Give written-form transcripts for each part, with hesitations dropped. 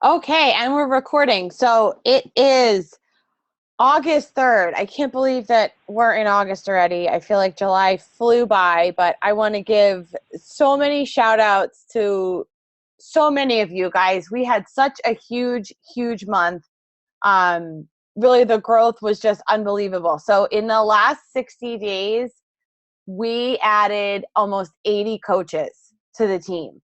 Okay, and we're recording. So it is August 3rd. I can't believe that we're in August already. I feel like July flew by, but I want to give so many shout outs to so many of you guys. We had such a huge, huge month. Um, really, the growth was just unbelievable. So in the last 60 days, we added almost 80 coaches to the team.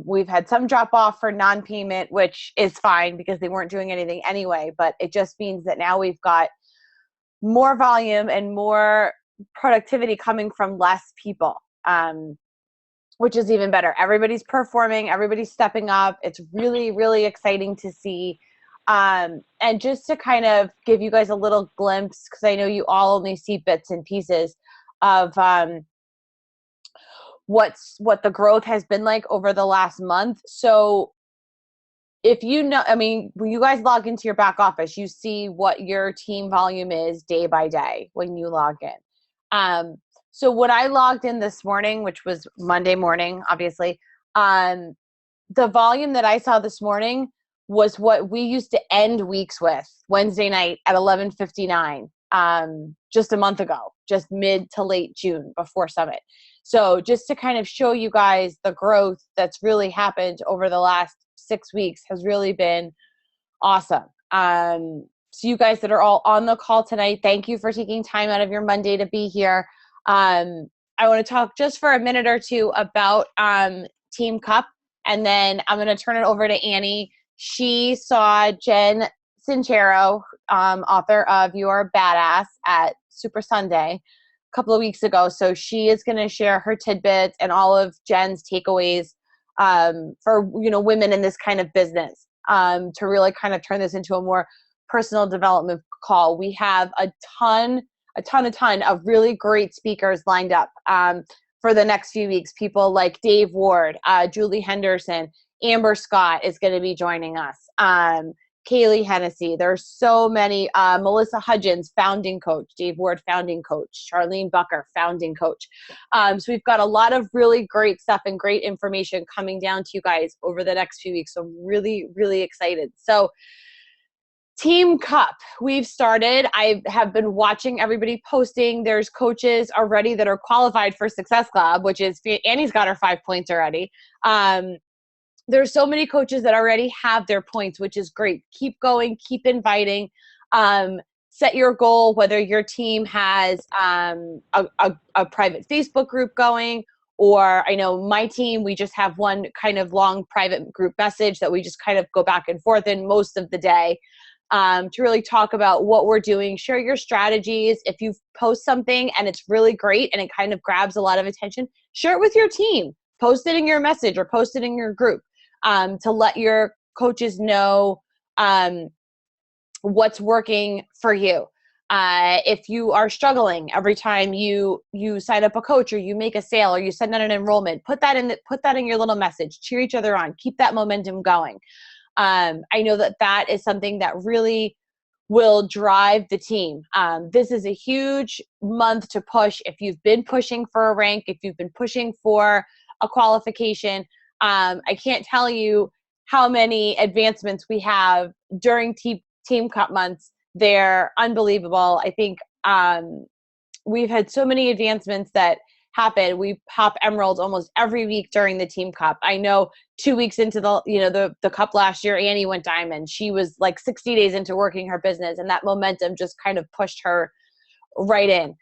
We've had some drop off for non-payment, which is fine because they weren't doing anything anyway, but it just means that now we've got more volume and more productivity coming from less people, which is even better. Everybody's performing, everybody's stepping up. It's really, really exciting to see. And just to kind of give you guys a little glimpse, because I know you all only see bits and pieces of what the growth has been like over the last month. So if you know, I mean, when you guys log into your back office, you see what your team volume is day by day when you log in. So when I logged in this morning, which was Monday morning, obviously, the volume that I saw this morning was what we used to end weeks with Wednesday night at 11:59, just a month ago, just mid to late June before Summit. So just to kind of show you guys the growth that's really happened over the last 6 weeks has really been awesome. So you guys that are all on the call tonight, thank you for taking time out of your Monday to be here. I want to talk just for a minute or two about Team Cup, and then I'm going to turn it over to Annie. She saw Jen Sincero, author of You're Badass, at Super Sunday a couple of weeks ago. So she is going to share her tidbits and all of Jen's takeaways for women in this kind of business, to really kind of turn this into a more personal development call. We have a ton of really great speakers lined up for the next few weeks. People like Dave Ward, Julie Henderson, Amber Scott is going to be joining us. Kaylee Hennessy. There's so many. Melissa Hudgens, founding coach. Dave Ward, founding coach. Charlene Bucker, founding coach. So we've got a lot of really great stuff and great information coming down to you guys over the next few weeks. So I'm really, really excited. So Team Cup, we've started. I have been watching everybody posting. There's coaches already that are qualified for Success Club, which is Annie's got her 5 points already. There's so many coaches that already have their points, which is great. Keep going, keep inviting. Set your goal, whether your team has a private Facebook group going, or I know my team, we just have one kind of long private group message that we just kind of go back and forth in most of the day, to really talk about what we're doing. Share your strategies. If you post something and it's really great and it kind of grabs a lot of attention, share it with your team. Post it in your message or post it in your group, to let your coaches know what's working for you. If you are struggling every time you sign up a coach or you make a sale or you send out an enrollment, put that in your little message. Cheer each other on. Keep that momentum going. I know that is something that really will drive the team. This is a huge month to push. If you've been pushing for a rank, if you've been pushing for a qualification, I can't tell you how many advancements we have during Team Cup months. They're unbelievable. I think we've had so many advancements that happen. We pop emeralds almost every week during the Team Cup. I know 2 weeks into the cup last year, Annie went diamond. She was like 60 days into working her business, and that momentum just kind of pushed her right in.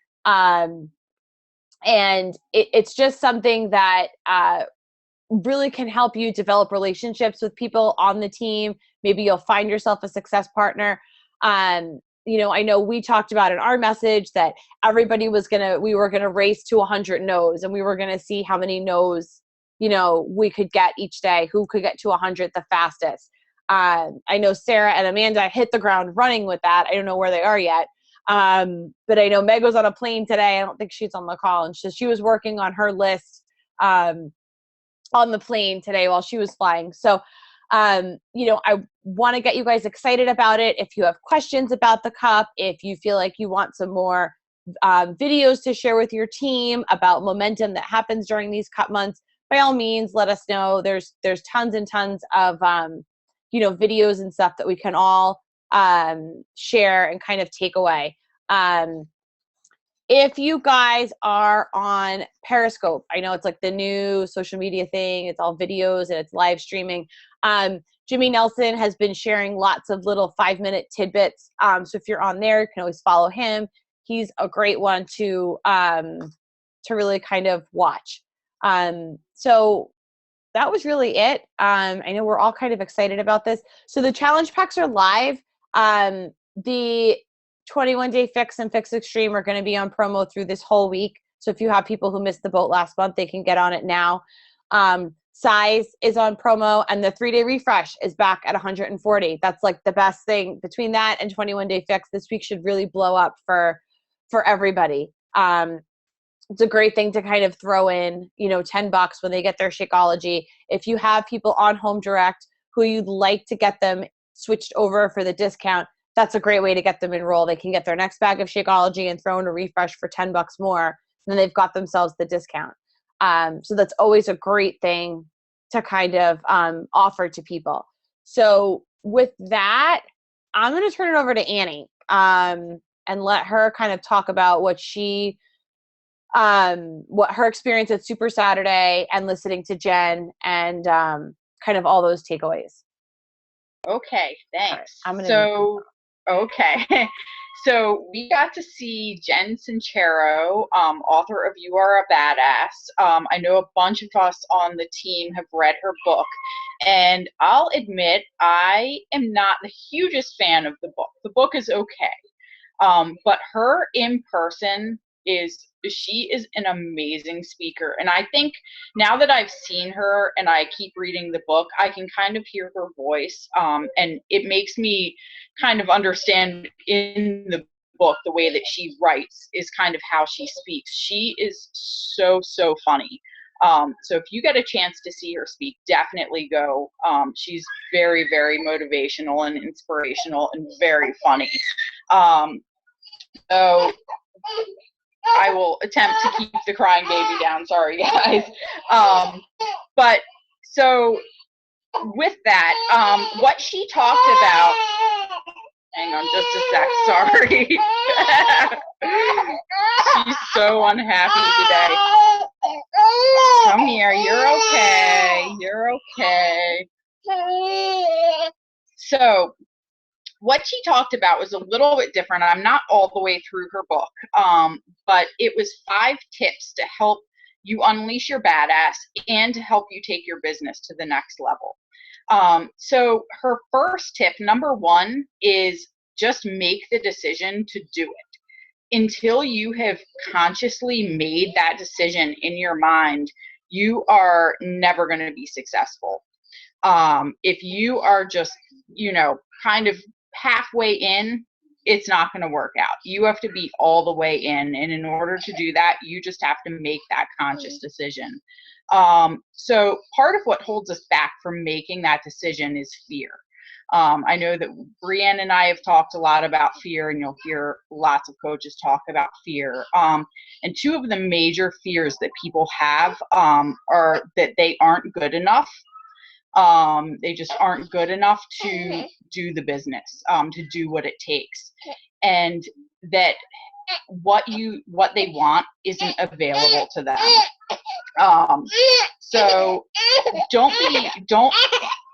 And it's just something that really can help you develop relationships with people on the team. Maybe you'll find yourself a success partner. I know we talked about in our message that we were gonna race to 100 no's, and we were gonna see how many no's, we could get each day, who could get to 100 the fastest. I know Sarah and Amanda hit the ground running with that. I don't know where they are yet. But I know Meg was on a plane today. I don't think she's on the call, and she was working on her list on the plane today while she was flying. So, I want to get you guys excited about it. If you have questions about the cup, if you feel like you want some more videos to share with your team about momentum that happens during these cup months, by all means, let us know. There's tons and tons of videos and stuff that we can all share and kind of take away. If you guys are on Periscope, I know it's like the new social media thing. It's all videos and it's live streaming. Jimmy Nelson has been sharing lots of little 5-minute tidbits. So if you're on there, you can always follow him. He's a great one to really kind of watch. So that was really it. I know we're all kind of excited about this. So the challenge packs are live. The 21-day fix and fix extreme are going to be on promo through this whole week. So if you have people who missed the boat last month, they can get on it now. Size is on promo, and the 3-day refresh is back at 140. That's like the best thing between that and 21-day fix. This week should really blow up for everybody. It's a great thing to kind of throw in, $10 when they get their Shakeology. If you have people on Home Direct who you'd like to get them switched over for the discount, that's a great way to get them enrolled. They can get their next bag of Shakeology and throw in a refresh for $10 more, and then they've got themselves the discount. So that's always a great thing to kind of offer to people. So with that, I'm going to turn it over to Annie and let her kind of talk about what her experience at Super Saturday and listening to Jen and kind of all those takeaways. Okay, thanks. Right, okay. So we got to see Jen Sincero, author of You Are a Badass. I know a bunch of us on the team have read her book, and I'll admit I am not the hugest fan of the book. The book is okay, but her in person she is an amazing speaker. And I think now that I've seen her and I keep reading the book, I can kind of hear her voice, and it makes me kind of understand in the book the way that she writes is kind of how she speaks. She is so funny. So if you get a chance to see her speak, definitely go. She's very motivational and inspirational and very funny. So I will attempt to keep the crying baby down. Sorry, guys. But so with that, what she talked about, hang on just a sec, sorry. She's so unhappy today. Come here, you're okay. So what she talked about was a little bit different. I'm not all the way through her book, but it was 5 tips to help you unleash your badass and to help you take your business to the next level. So her first tip, number 1, is just make the decision to do it. Until you have consciously made that decision in your mind, you are never going to be successful. If you are just, kind of halfway in, it's not going to work out. You have to be all the way in, and in order to do that, you just have to make that conscious decision. So part of what holds us back from making that decision is fear. I know that Brienne and I have talked a lot about fear, and you'll hear lots of coaches talk about fear. And 2 of the major fears that people have are that they aren't good enough. They just aren't good enough to do the business, to do what it takes, and that what they want isn't available to them. So don't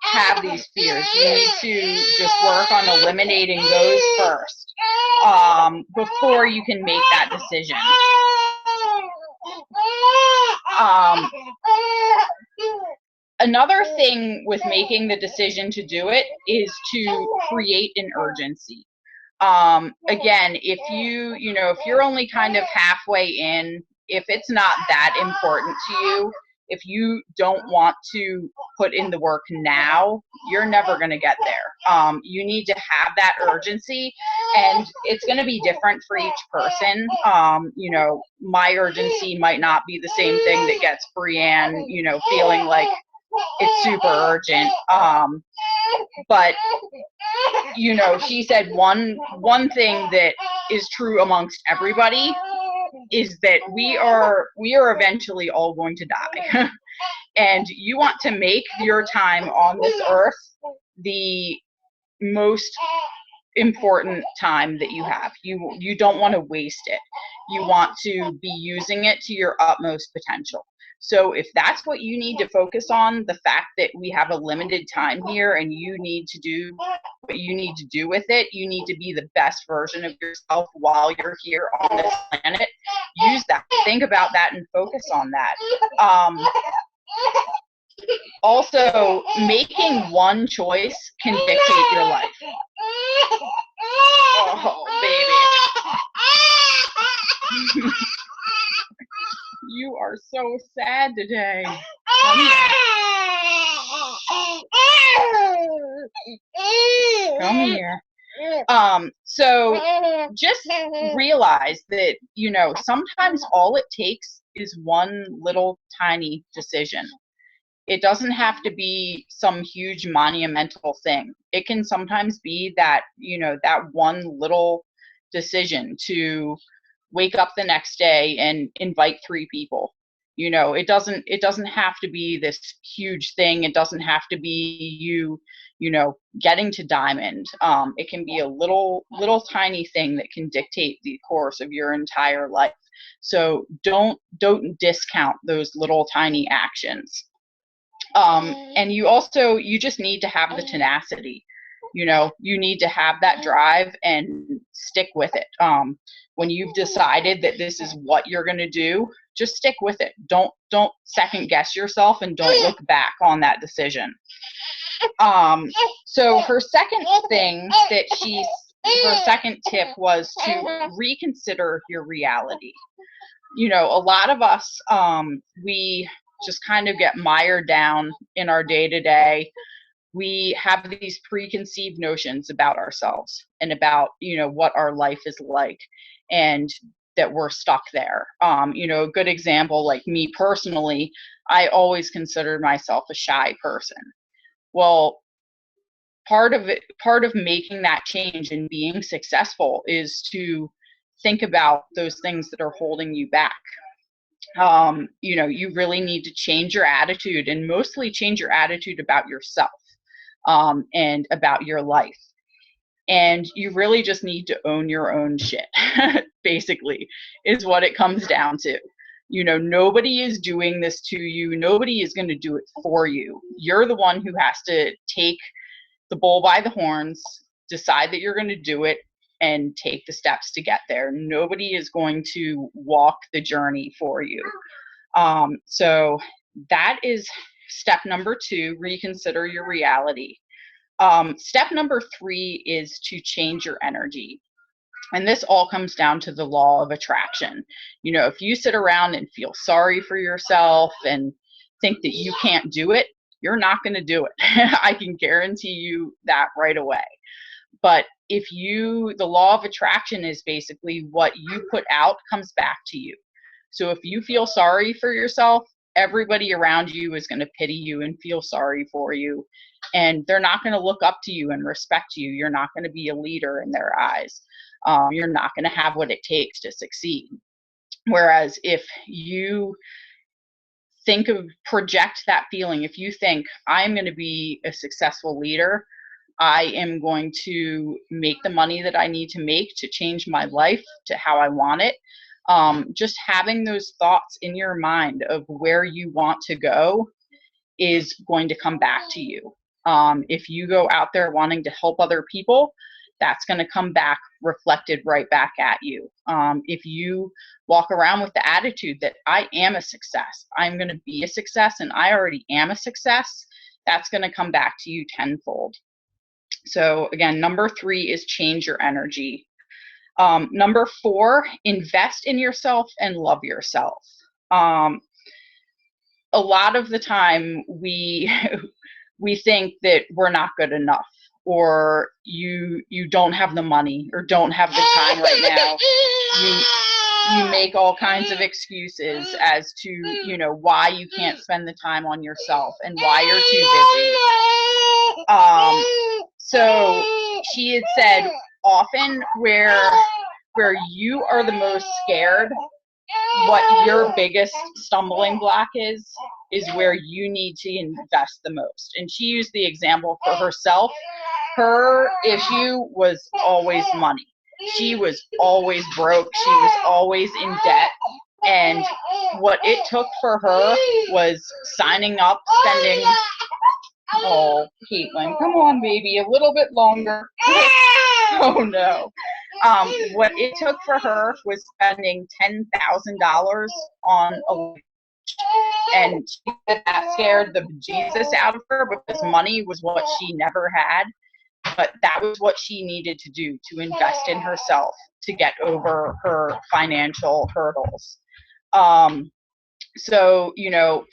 have these fears. You need to just work on eliminating those first, before you can make that decision. Another thing with making the decision to do it is to create an urgency. Again, if you're only kind of halfway in, if it's not that important to you, if you don't want to put in the work now, you're never going to get there. You need to have that urgency, and it's going to be different for each person. My urgency might not be the same thing that gets Brienne, feeling like it's super urgent. But she said one thing that is true amongst everybody is that we are eventually all going to die. And you want to make your time on this earth the most important time that you have. You don't want to waste it. You want to be using it to your utmost potential. So if that's what you need to focus on, the fact that we have a limited time here and you need to do what you need to do with it, you need to be the best version of yourself while you're here on this planet. Use that. Think about that and focus on that. Also, making one choice can dictate your life. Oh, baby. You are so sad today. Come here. So just realize that, sometimes all it takes is one little tiny decision. It doesn't have to be some huge monumental thing. It can sometimes be that, that one little decision to wake up the next day and invite 3 people. It doesn't have to be this huge thing. It doesn't have to be you getting to diamond. It can be a little tiny thing that can dictate the course of your entire life. So don't discount those little tiny actions. And you just need to have the tenacity. You need to have that drive and stick with it. When you've decided that this is what you're going to do, just stick with it. Don't second guess yourself, and don't look back on that decision. So her second tip was to reconsider your reality. A lot of us, we just kind of get mired down in our day-to-day. We have these preconceived notions about ourselves and about, what our life is like, and that we're stuck there. A good example, like me personally, I always considered myself a shy person. Well, part of making that change and being successful is to think about those things that are holding you back. You really need to change your attitude, and mostly change your attitude about yourself, and about your life. And you really just need to own your own shit, basically, is what it comes down to. Nobody is doing this to you. Nobody is going to do it for you. You're the one who has to take the bull by the horns, decide that you're going to do it, and take the steps to get there. Nobody is going to walk the journey for you. So that is step number 2, reconsider your reality. Step number 3 is to change your energy. And this all comes down to the law of attraction. If you sit around and feel sorry for yourself and think that you can't do it, you're not going to do it. I can guarantee you that right away. But the law of attraction is basically what you put out comes back to you. So if you feel sorry for yourself, everybody around you is going to pity you and feel sorry for you. And they're not going to look up to you and respect you. You're not going to be a leader in their eyes. You're not going to have what it takes to succeed. Whereas if you project that feeling, if you think, I'm going to be a successful leader, I am going to make the money that I need to make to change my life to how I want it. Just having those thoughts in your mind of where you want to go is going to come back to you. If you go out there wanting to help other people, that's going to come back reflected right back at you. If you walk around with the attitude that I am a success, I'm going to be a success, and I already am a success, that's going to come back to you tenfold. So again, number 3 is change your energy. Number 4, invest in yourself and love yourself. A lot of the time we think that we're not good enough, or you don't have the money, or don't have the time right now. You make all kinds of excuses as to, why you can't spend the time on yourself and why you're too busy. So she had said, often where you are the most scared what your biggest stumbling block is where you need to invest the most. And she used the example for herself. Her issue was always money. She was always broke. She was always in debt. And what it took for her was signing up, spending, oh, Caitlin, come on, baby, a little bit longer. Oh, no. What it took for her was spending $10,000 on a lunch. And that scared the Jesus out of her because money was what she never had. But that was what she needed to do to invest in herself to get over her financial hurdles. So,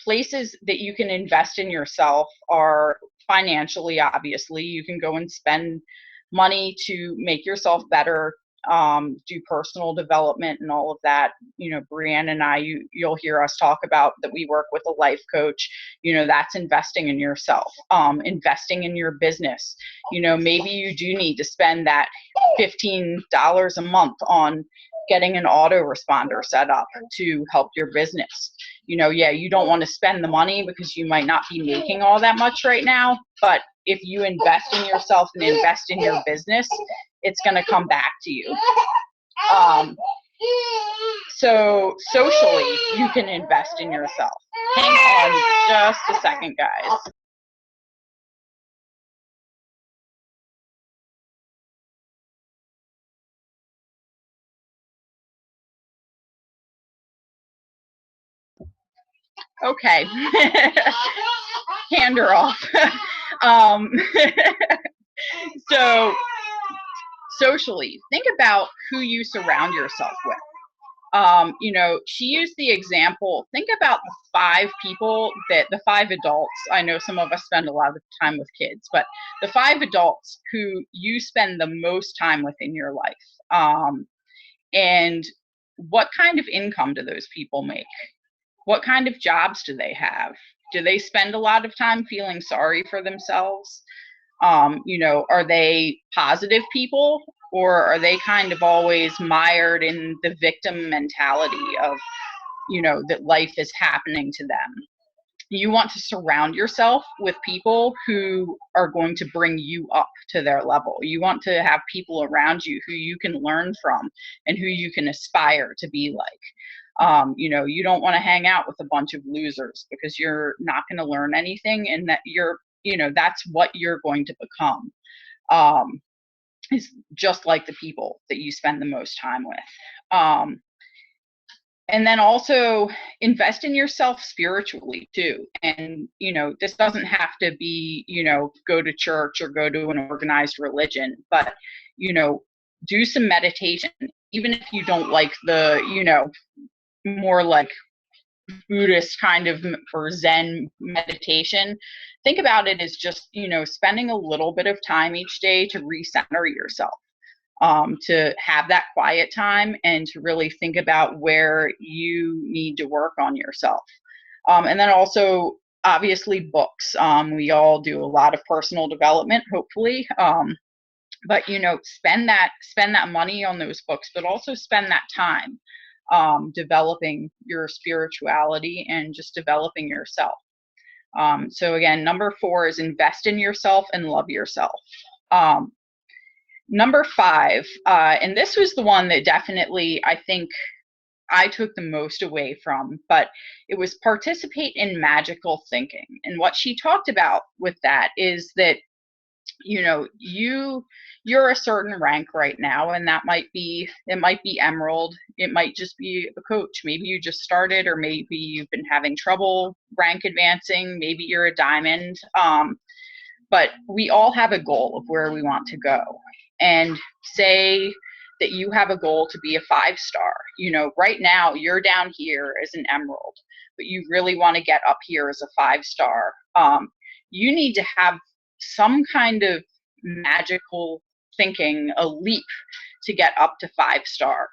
places that you can invest in yourself are financially, obviously. You can go and spend money to make yourself better, do personal development and all of that. Brianne and I, you'll hear us talk about that we work with a life coach. That's investing in yourself, investing in your business. Maybe you do need to spend that $15 a month on getting an autoresponder set up to help your business. You don't want to spend the money because you might not be making all that much right now, but if you invest in yourself and invest in your business, it's going to come back to you. So socially, you can invest in yourself. Hang on just a second, guys. Okay. Hand her off. So socially, think about who you surround yourself with. She used the example, think about the five adults. I know some of us spend a lot of time with kids, but the five adults who you spend the most time with in your life. And what kind of income do those people make? What kind of jobs do they have? Do they spend a lot of time feeling sorry for themselves? Are they positive people, or are they kind of always mired in the victim mentality of, that life is happening to them? You want to surround yourself with people who are going to bring you up to their level. You want to have people around you who you can learn from and who you can aspire to be like. You don't want to hang out with a bunch of losers because you're not going to learn anything, and that that's what you're going to become. Is just like the people that you spend the most time with. And then also invest in yourself spiritually too. And, this doesn't have to be, go to church or go to an organized religion, but, do some meditation, even if you don't like the, more like Buddhist kind of or Zen meditation. Think about it as just, spending a little bit of time each day to recenter yourself, to have that quiet time and to really think about where you need to work on yourself. And then also, obviously, books. We all do a lot of personal development, hopefully. But spend that money on those books, but also spend that time developing your spirituality and just developing yourself. So again, number 4 is invest in yourself and love yourself. Number 5, and this was the one that definitely I think I took the most away from, but it was participate in magical thinking. And what she talked about with that is that, you're a certain rank right now, and it might be emerald, it might just be a coach, maybe you just started, or maybe you've been having trouble rank advancing, maybe you're a diamond. But we all have a goal of where we want to go. And say that you have a goal to be a 5-star. Right now you're down here as an emerald, but you really want to get up here as a 5-star. You need to have some kind of magical thinking, a leap to get up to 5-star.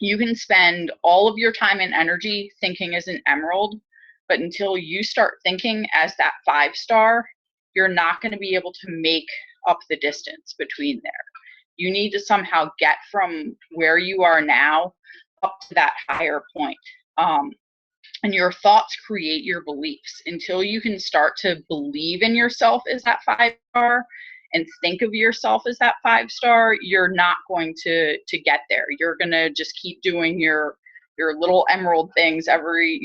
You can spend all of your time and energy thinking as an emerald, but until you start thinking as that 5-star, you're not going to be able to make up the distance between there. You need to somehow get from where you are now up to that higher point. And your thoughts create your beliefs. Until you can start to believe in yourself as that 5-star and think of yourself as that 5-star, you're not going to get there. You're going to just keep doing your little emerald things every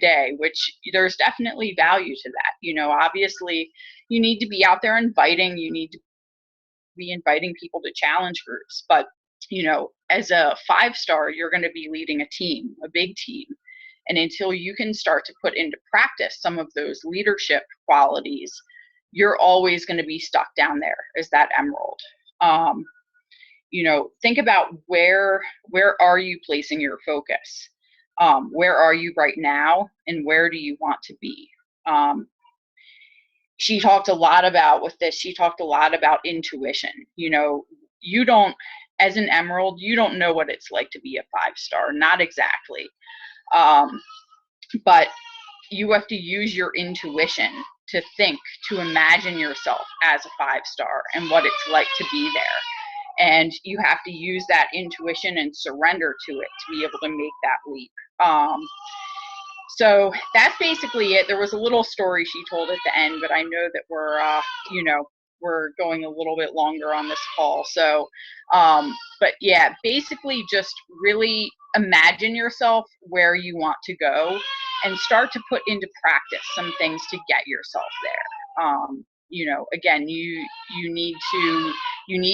day, which there's definitely value to that. Obviously you need to be out there inviting, you need to be inviting people to challenge groups, but as a 5-star, you're going to be leading a team, a big team. And until you can start to put into practice some of those leadership qualities, you're always going to be stuck down there as that emerald. Think about where are you placing your focus? Where are you right now, and where do you want to be? She talked a lot about intuition. You don't, as an emerald, you don't know what it's like to be a 5-star, not exactly. But you have to use your intuition to imagine yourself as a 5-star and what it's like to be there. And you have to use that intuition and surrender to it to be able to make that leap. So that's basically it. There was a little story she told at the end, but I know that we're going a little bit longer on this call. So, but yeah, basically just really imagine yourself where you want to go and start to put into practice some things to get yourself there. Again, you need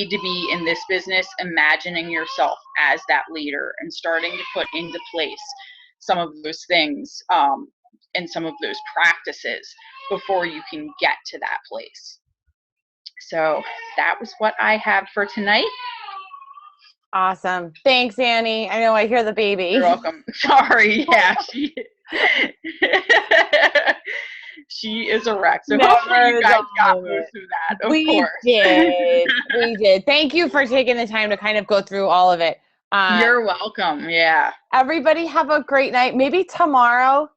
to be in this business imagining yourself as that leader and starting to put into place some of those things and some of those practices before you can get to that place. So that was what I have for tonight. Awesome. Thanks, Annie. I know I hear the baby. You're welcome. Sorry. Yeah. She is a wreck. So hopefully you guys got most of that, of course. We did. Thank you for taking the time to kind of go through all of it. You're welcome. Yeah. Everybody have a great night. Maybe tomorrow,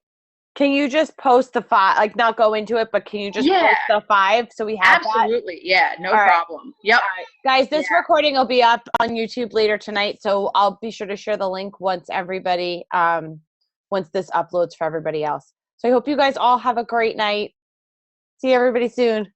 can you just post the 5, like not go into it, but can you just post the 5 so we have Absolutely. that? Yeah, no problem. Yep. All right. Guys, this recording will be up on YouTube later tonight, so I'll be sure to share the link once this uploads for everybody else. So I hope you guys all have a great night. See everybody soon.